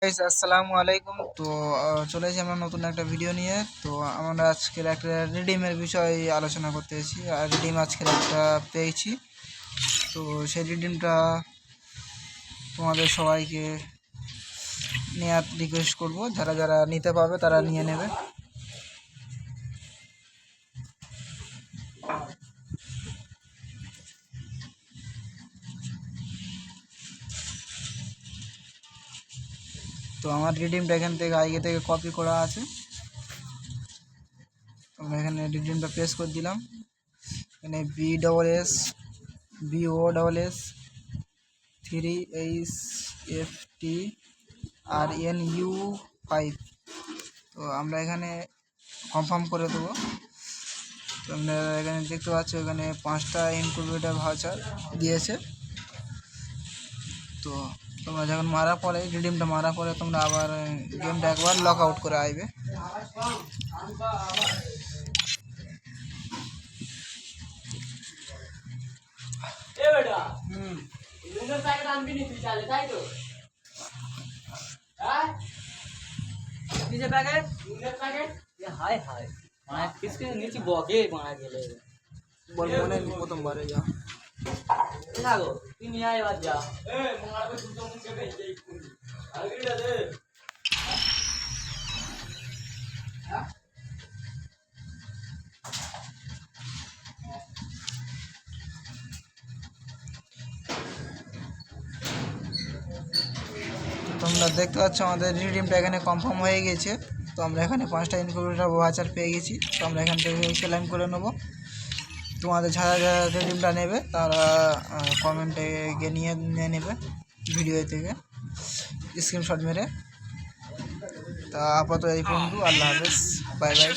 Guys আসসালামু আলাইকুম। তো চলে এসেছি আমরা নতুন একটা ভিডিও নিয়ে। তো আমরা আজকের একটা রিডিমের বিষয় আলোচনা করতে এসেছি। আর রিডিম আজকের একটা পেয়েছি। তো সেই রিডিমটা তোমাদের সবাইকে নেওয়ার রিকোয়েস্ট করব, যারা যারা নিতে পারবে তারা নিয়ে নেবে। তো আমার রিডিমটা এখান থেকে আগে থেকে কপি করা আছে। আমরা এখানে রিডিমটা পেস্ট করে দিলাম। এখানে BOSS 3HFTRNU5। তো আমরা এখানে কনফার্ম করে দেবো। তোমরা এখানে দেখতে পাচ্ছ, এখানে 5টা ইনকিউবেটর ভাউচার দিয়েছে। তো তোমরা যখন মারা পরে, রিডিমটা মারা পরে, তোমরা আবার গেমটা একবার লক আউট করে আসবে। বল মনে প্রথমবারে যা তোমরা দেখতে পাচ্ছ আমাদের রিডিমটা এখানে কনফার্ম হয়ে গেছে। তো আমরা এখানে 5টা ইনকিউবেটর ভাউচার পেয়ে গেছি। তো আমরা এখান থেকে ক্লেম করে নেব। তোমাদের যারা যারা রিডিমটা নেবে তারা কমেন্টে গিয়ে নিয়ে নেবে ভিডিও থেকে স্ক্রিনশট মেরে। তা আপাতত এই পর্যন্ত। আল্লাহ হাফেজ, বাই বাই।